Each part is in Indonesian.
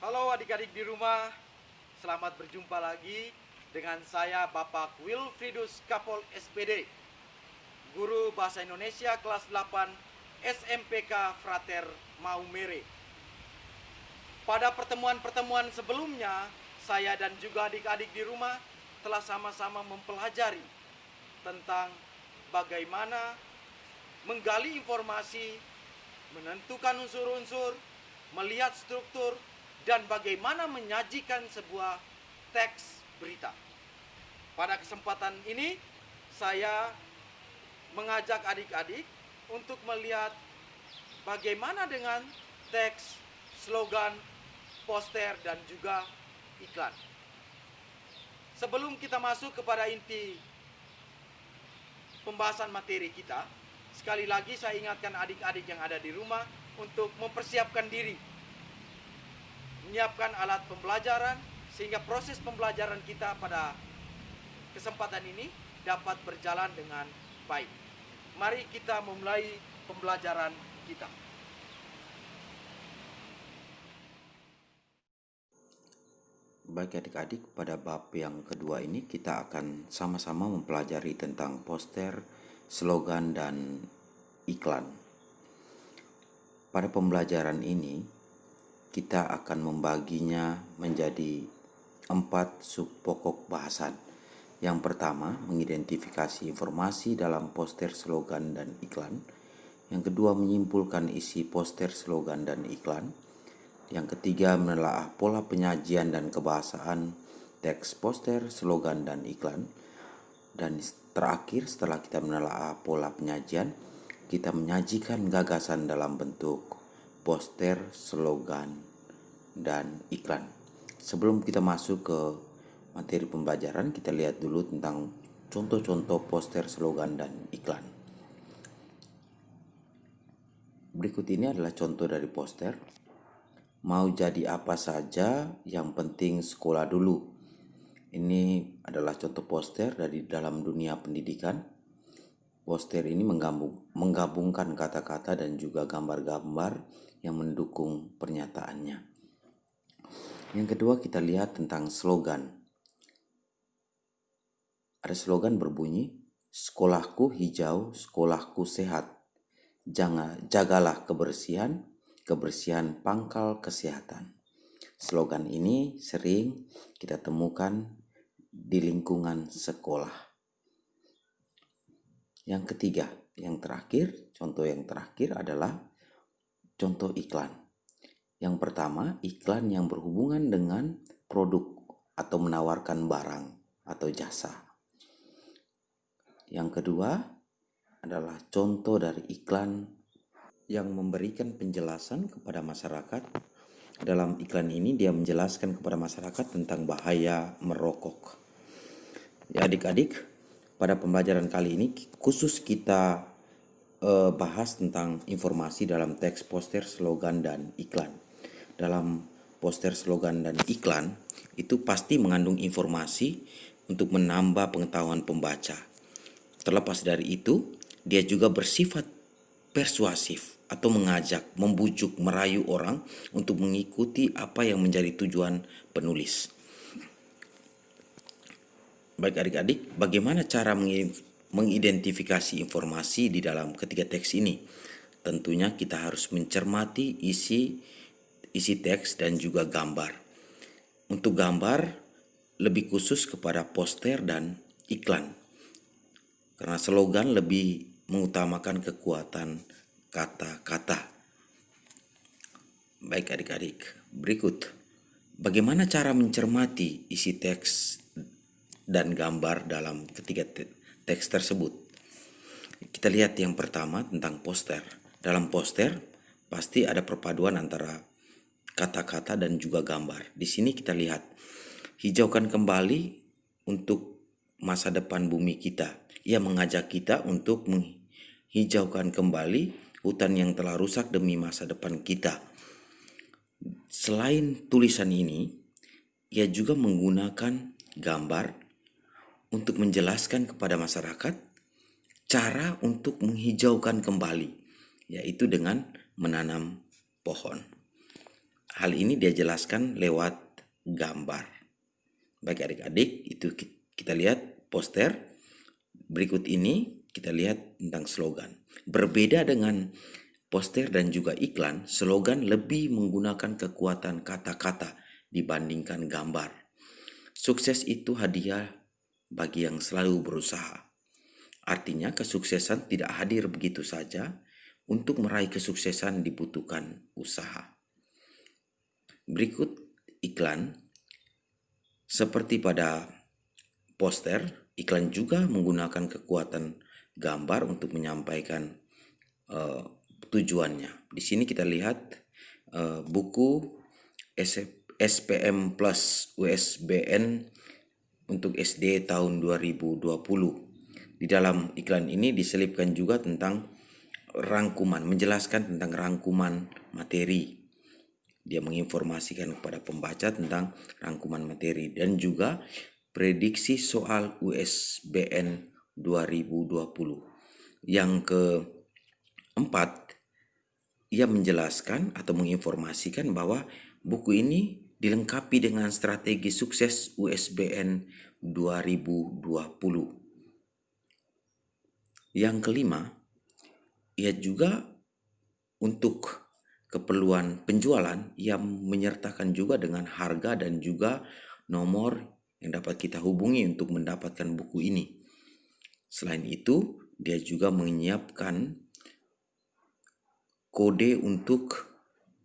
Halo adik-adik di rumah, selamat berjumpa lagi dengan saya Bapak Wilfridus Kapol SPD, Guru Bahasa Indonesia kelas 8 SMPK Frater Maumere. Pada pertemuan-pertemuan sebelumnya, saya dan juga adik-adik di rumah telah sama-sama mempelajari tentang bagaimana menggali informasi, menentukan unsur-unsur, melihat struktur, dan bagaimana menyajikan sebuah teks berita. Pada kesempatan ini, saya mengajak adik-adik untuk melihat bagaimana dengan teks, slogan, poster, dan juga iklan. Sebelum kita masuk kepada inti pembahasan materi kita, sekali lagi saya ingatkan adik-adik yang ada di rumah untuk mempersiapkan diri, menyiapkan alat pembelajaran sehingga proses pembelajaran kita pada kesempatan ini dapat berjalan dengan baik. Mari kita memulai pembelajaran kita. Baik adik-adik, pada bab yang kedua ini kita akan sama-sama mempelajari tentang poster, slogan, dan iklan. Pada pembelajaran ini, kita akan membaginya menjadi 4 sub pokok bahasan. Yang pertama, mengidentifikasi informasi dalam poster, slogan, dan iklan. Yang kedua, menyimpulkan isi poster, slogan, dan iklan. Yang ketiga, menelaah pola penyajian dan kebahasaan teks poster, slogan, dan iklan. Dan terakhir, setelah kita menelaah pola penyajian, kita menyajikan gagasan dalam bentuk poster, slogan, dan iklan. Sebelum kita masuk ke materi pembelajaran, kita lihat dulu tentang contoh-contoh poster, slogan, dan iklan. Berikut ini adalah contoh dari poster. Mau jadi apa saja, yang penting sekolah dulu. Ini adalah contoh poster dari dalam dunia pendidikan. Poster ini menggabungkan kata-kata dan juga gambar-gambar yang mendukung pernyataannya. Yang kedua, kita lihat tentang slogan. Ada slogan berbunyi, "Sekolahku hijau, sekolahku sehat. Jagalah kebersihan, kebersihan pangkal kesehatan." Slogan ini sering kita temukan di lingkungan sekolah. Yang ketiga, contoh yang terakhir adalah contoh iklan. Yang pertama, iklan yang berhubungan dengan produk atau menawarkan barang atau jasa. Yang kedua adalah contoh dari iklan yang memberikan penjelasan kepada masyarakat. Dalam iklan ini dia menjelaskan kepada masyarakat tentang bahaya merokok. Ya adik-adik, pada pembelajaran kali ini khusus kita bahas tentang informasi dalam teks poster, slogan, dan iklan. Dalam poster, slogan, dan iklan itu pasti mengandung informasi untuk menambah pengetahuan pembaca. Terlepas dari itu, dia juga bersifat persuasif atau mengajak, membujuk, merayu orang untuk mengikuti apa yang menjadi tujuan penulis. Baik adik-adik, bagaimana cara mengidentifikasi informasi di dalam ketiga teks ini? Tentunya kita harus mencermati isi teks dan juga gambar. Untuk gambar, lebih khusus kepada poster dan iklan. Karena slogan lebih mengutamakan kekuatan kata-kata. Baik adik-adik, berikut bagaimana cara mencermati isi teks dan gambar dalam ketiga teks tersebut. Kita lihat yang pertama tentang poster. Dalam poster pasti ada perpaduan antara kata-kata dan juga gambar. Di sini kita lihat, hijaukan kembali untuk masa depan bumi kita. Ia mengajak kita untuk menghijaukan kembali hutan yang telah rusak demi masa depan kita. Selain tulisan ini, ia juga menggunakan gambar untuk menjelaskan kepada masyarakat cara untuk menghijaukan kembali, yaitu dengan menanam pohon. hal ini dia jelaskan lewat gambar. Baik adik-adik, itu kita lihat poster. Berikut ini kita lihat tentang slogan. Berbeda dengan poster dan juga iklan, slogan lebih menggunakan kekuatan kata-kata dibandingkan gambar. Sukses itu hadiah bagi yang selalu berusaha. Artinya kesuksesan tidak hadir begitu saja. Untuk meraih kesuksesan dibutuhkan usaha. Berikut iklan. Seperti pada poster, iklan juga menggunakan kekuatan gambar untuk menyampaikan tujuannya. Di sini kita lihat buku SPM Plus USBN untuk SD tahun 2020. Di dalam iklan ini diselipkan juga tentang rangkuman, menjelaskan tentang rangkuman materi. Dia menginformasikan kepada pembaca tentang rangkuman materi dan juga prediksi soal USBN 2020. Yang keempat, ia menjelaskan atau menginformasikan bahwa buku ini dilengkapi dengan strategi sukses USBN 2020. Yang kelima, ia juga untuk keperluan penjualan, ia menyertakan juga dengan harga dan juga nomor yang dapat kita hubungi untuk mendapatkan buku ini. Selain itu, dia juga menyiapkan kode untuk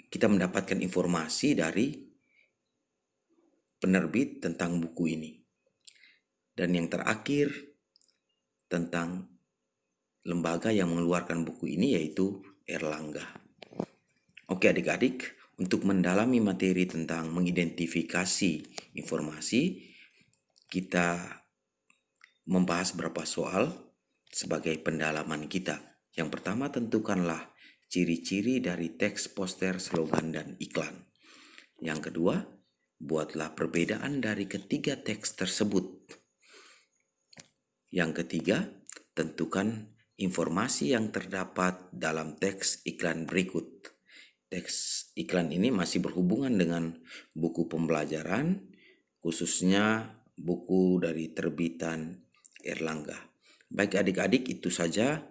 kita mendapatkan informasi dari penerbit tentang buku ini. Dan yang terakhir, tentang lembaga yang mengeluarkan buku ini yaitu Erlangga. Oke adik-adik, untuk mendalami materi tentang mengidentifikasi informasi, kita membahas beberapa soal sebagai pendalaman kita. Yang pertama, tentukanlah ciri-ciri dari teks, poster, slogan, dan iklan. Yang kedua, buatlah perbedaan dari ketiga teks tersebut. Yang ketiga, tentukan informasi yang terdapat dalam teks iklan berikut. Teks iklan ini masih berhubungan dengan buku pembelajaran, khususnya buku dari terbitan Erlangga. Baik adik-adik, itu saja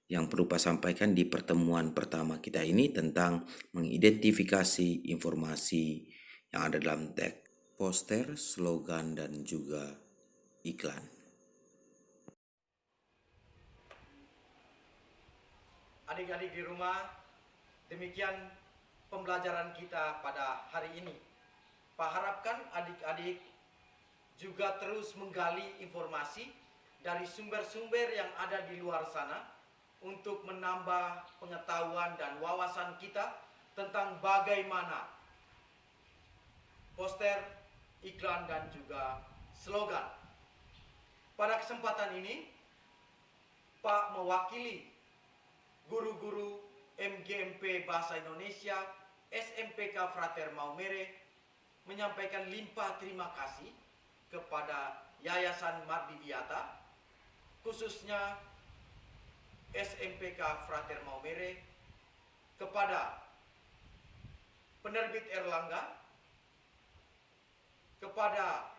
yang perlu Pak sampaikan di pertemuan pertama kita ini tentang mengidentifikasi informasi yang ada dalam teks, poster, slogan, dan juga iklan. Adik-adik di rumah, demikian pembelajaran kita pada hari ini. Pak harapkan adik-adik juga terus menggali informasi dari sumber-sumber yang ada di luar sana untuk menambah pengetahuan dan wawasan kita tentang bagaimana poster, iklan, dan juga slogan. Pada kesempatan ini, Pak mewakili guru-guru MGMP Bahasa Indonesia SMPK Frater Maumere menyampaikan limpah terima kasih kepada Yayasan Mardiwiata, khususnya SMPK Frater Maumere, kepada penerbit Erlangga, kepada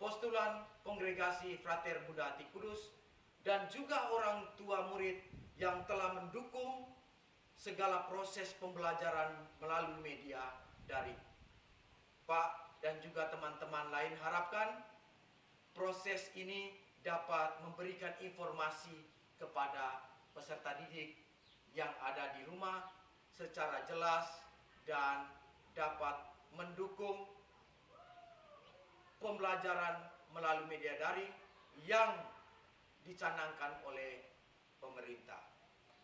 postulan Kongregasi Frater Buddha Hati Kudus, dan juga orang tua murid yang telah mendukung segala proses pembelajaran melalui media daring. Pak dan juga teman-teman lain harapkan proses ini dapat memberikan informasi kepada peserta didik yang ada di rumah secara jelas dan dapat mendukung pembelajaran melalui media daring yang dicanangkan oleh pemerintah.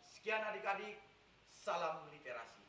Sekian adik-adik, salam literasi.